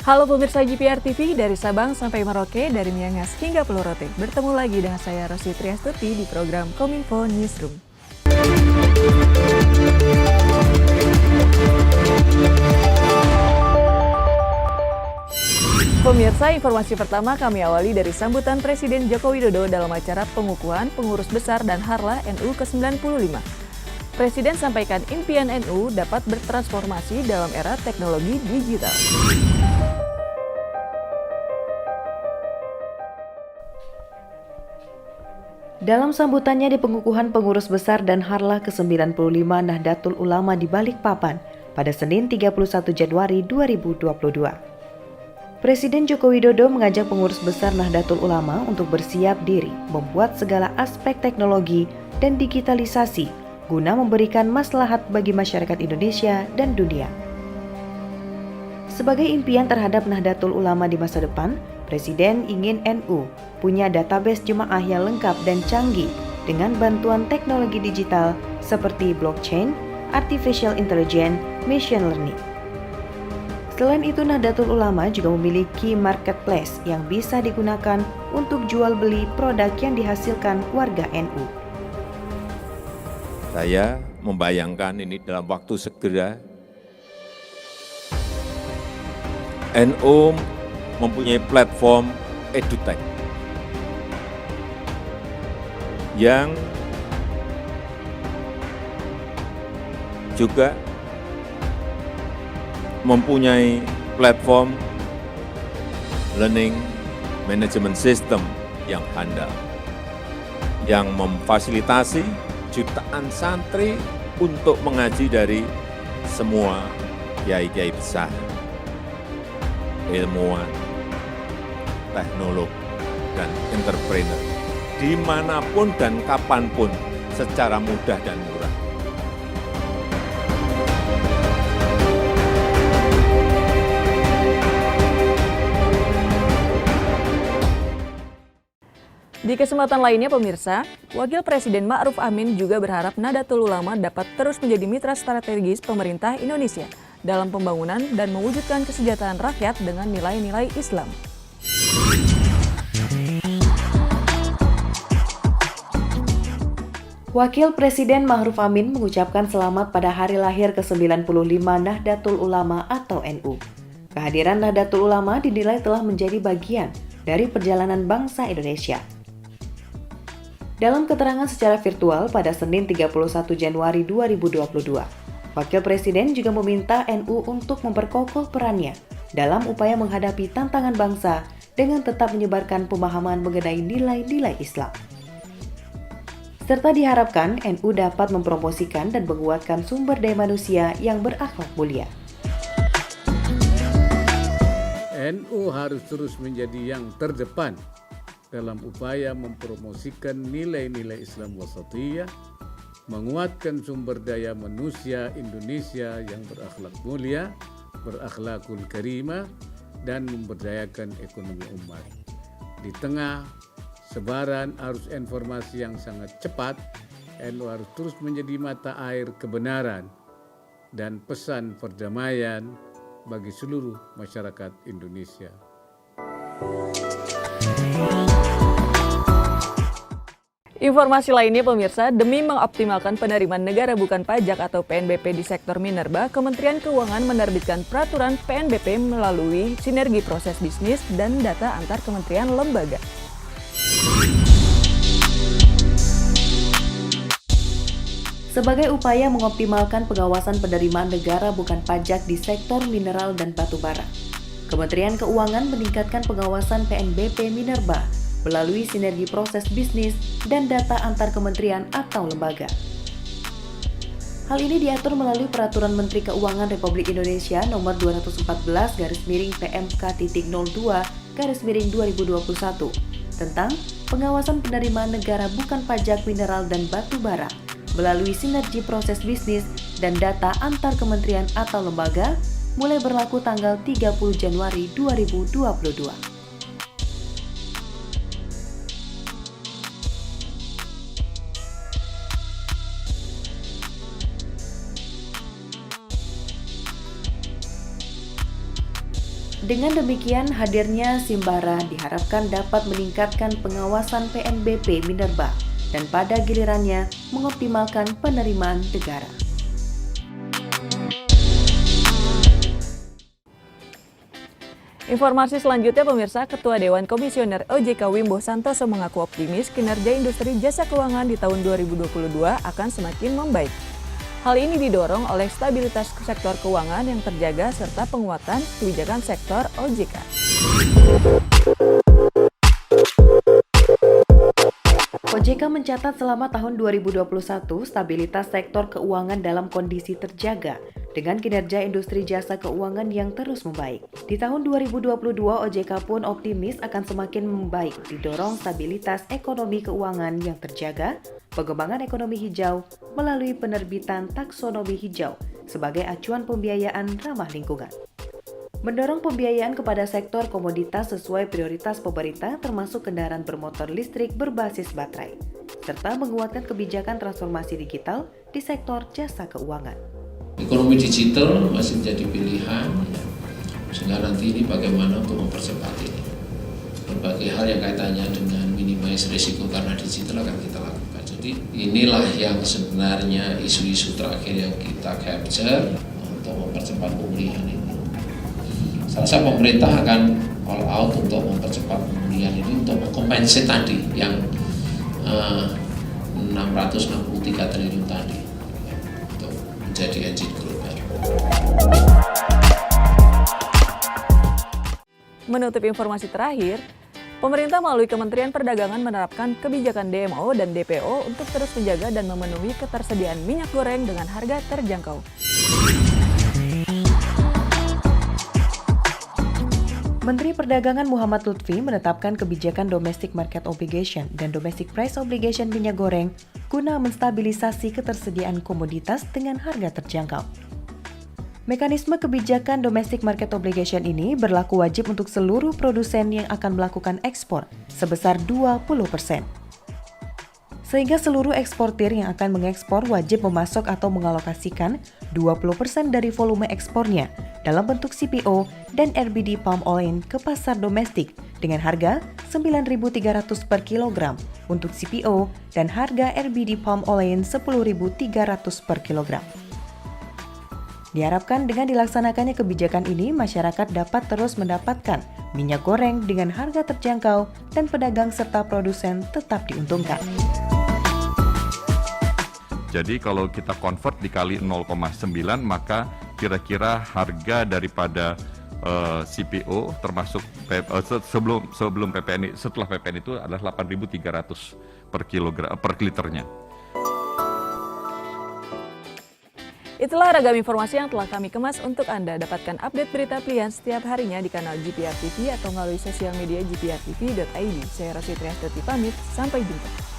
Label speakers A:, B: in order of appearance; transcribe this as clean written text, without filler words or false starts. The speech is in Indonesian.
A: Halo pemirsa GPR TV, dari Sabang sampai Merauke, dari Miangas hingga Pulau Rote. Bertemu lagi dengan saya Rosi Triastuti di program Kominfo Newsroom. Pemirsa, informasi pertama kami awali dari sambutan Presiden Joko Widodo dalam acara pengukuhan pengurus besar dan Harlah NU ke-95. Presiden sampaikan impian NU dapat bertransformasi dalam era teknologi digital. Dalam sambutannya di pengukuhan pengurus besar dan Harlah ke-95 Nahdlatul Ulama di Balikpapan pada Senin 31 Januari 2022. Presiden Joko Widodo mengajak pengurus besar Nahdlatul Ulama untuk bersiap diri membuat segala aspek teknologi dan digitalisasi guna memberikan maslahat bagi masyarakat Indonesia dan dunia. Sebagai impian terhadap Nahdlatul Ulama di masa depan, Presiden ingin NU punya database jemaah yang lengkap dan canggih dengan bantuan teknologi digital seperti blockchain, artificial intelligence, machine learning. Selain itu, Nahdlatul Ulama juga memiliki marketplace yang bisa digunakan untuk jual beli produk yang dihasilkan warga NU.
B: Saya membayangkan ini dalam waktu segera NU mempunyai platform EduTech yang juga mempunyai platform learning management system yang handal, yang memfasilitasi jutaan santri untuk mengaji dari semua kiai-kiai besar, ilmuwan, teknolog, dan entrepreneur, dimanapun dan kapanpun secara mudah dan murah.
A: Di kesempatan lainnya pemirsa, Wakil Presiden Ma'ruf Amin juga berharap Nahdlatul Ulama dapat terus menjadi mitra strategis pemerintah Indonesia dalam pembangunan dan mewujudkan kesejahteraan rakyat dengan nilai-nilai Islam. Wakil Presiden Ma'ruf Amin mengucapkan selamat pada hari lahir ke-95 Nahdlatul Ulama atau NU. Kehadiran Nahdlatul Ulama dinilai telah menjadi bagian dari perjalanan bangsa Indonesia. Dalam keterangan secara virtual pada Senin 31 Januari 2022, Wakil Presiden juga meminta NU untuk memperkokoh perannya dalam upaya menghadapi tantangan bangsa dengan tetap menyebarkan pemahaman mengenai nilai-nilai Islam. Serta diharapkan NU dapat mempromosikan dan menguatkan sumber daya manusia yang berakhlak mulia.
C: NU harus terus menjadi yang terdepan dalam upaya mempromosikan nilai-nilai Islam wasatiyah, menguatkan sumber daya manusia Indonesia yang berakhlak mulia, berakhlakul karimah, dan memberdayakan ekonomi umat. Di tengah sebaran arus informasi yang sangat cepat, NU harus terus menjadi mata air kebenaran dan pesan perdamaian bagi seluruh masyarakat Indonesia.
A: Informasi lainnya pemirsa, demi mengoptimalkan penerimaan negara bukan pajak atau PNBP di sektor minerba, Kementerian Keuangan menerbitkan peraturan PNBP melalui sinergi proses bisnis dan data antar kementerian lembaga. Sebagai upaya mengoptimalkan pengawasan penerimaan negara bukan pajak di sektor mineral dan batubara, Kementerian Keuangan meningkatkan pengawasan PNBP Minerba melalui sinergi proses bisnis dan data antar kementerian atau lembaga. Hal ini diatur melalui Peraturan Menteri Keuangan Republik Indonesia Nomor 214/PMK.02/2021 tentang pengawasan penerimaan negara bukan pajak mineral dan batubara melalui sinergi proses bisnis dan data antar kementerian atau lembaga mulai berlaku tanggal 30 Januari 2022. Dengan demikian, hadirnya Simbara diharapkan dapat meningkatkan pengawasan PNBP Minerba dan pada gilirannya mengoptimalkan penerimaan negara.
D: Informasi selanjutnya pemirsa, Ketua Dewan Komisioner OJK Wimbo Santoso mengaku optimis kinerja industri jasa keuangan di tahun 2022 akan semakin membaik. Hal ini didorong oleh stabilitas sektor keuangan yang terjaga serta penguatan kebijakan sektor OJK.
A: OJK mencatat selama tahun 2021 stabilitas sektor keuangan dalam kondisi terjaga dengan kinerja industri jasa keuangan yang terus membaik. Di tahun 2022, OJK pun optimis akan semakin membaik didorong stabilitas ekonomi keuangan yang terjaga, pengembangan ekonomi hijau melalui penerbitan taksonomi hijau sebagai acuan pembiayaan ramah lingkungan. Mendorong pembiayaan kepada sektor komoditas sesuai prioritas pemerintah termasuk kendaraan bermotor listrik berbasis baterai, serta menguatkan kebijakan transformasi digital di sektor jasa keuangan.
E: Ekonomi digital masih menjadi pilihan, sehingga nanti ini bagaimana untuk mempercepat ini. Berbagai hal yang kaitannya dengan minimais risiko karena digital akan kita lakukan. Jadi inilah yang sebenarnya isu-isu terakhir yang kita capture untuk mempercepat pemulihan ini. Saya rasa pemerintah akan all out untuk mempercepat pemulihan ini untuk mengkompensasi tadi yang 663 triliun tadi untuk menjadi engine global.
D: Menutup informasi terakhir, pemerintah melalui Kementerian Perdagangan menerapkan kebijakan DMO dan DPO untuk terus menjaga dan memenuhi ketersediaan minyak goreng dengan harga terjangkau.
A: Menteri Perdagangan Muhammad Lutfi menetapkan kebijakan Domestic Market Obligation dan Domestic Price Obligation minyak goreng guna menstabilisasi ketersediaan komoditas dengan harga terjangkau. Mekanisme kebijakan Domestic Market Obligation ini berlaku wajib untuk seluruh produsen yang akan melakukan ekspor sebesar 20%. Sehingga seluruh eksportir yang akan mengekspor wajib memasok atau mengalokasikan 20% dari volume ekspornya dalam bentuk CPO dan RBD palm oil ke pasar domestik dengan harga 9.300 per kilogram untuk CPO dan harga RBD palm oil 10.300 per kilogram. Diharapkan dengan dilaksanakannya kebijakan ini, masyarakat dapat terus mendapatkan minyak goreng dengan harga terjangkau dan pedagang serta produsen tetap diuntungkan.
F: Jadi kalau kita convert dikali 0,9 maka kira-kira harga daripada CPO termasuk sebelum PPN, setelah PPN itu adalah 8.300 per kilogram per liternya.
D: Itulah ragam informasi yang telah kami kemas untuk Anda. Dapatkan update berita pilihan setiap harinya di kanal GPR TV atau melalui sosial media gprtv.id. Saya Rosi Triastuti pamit, sampai jumpa.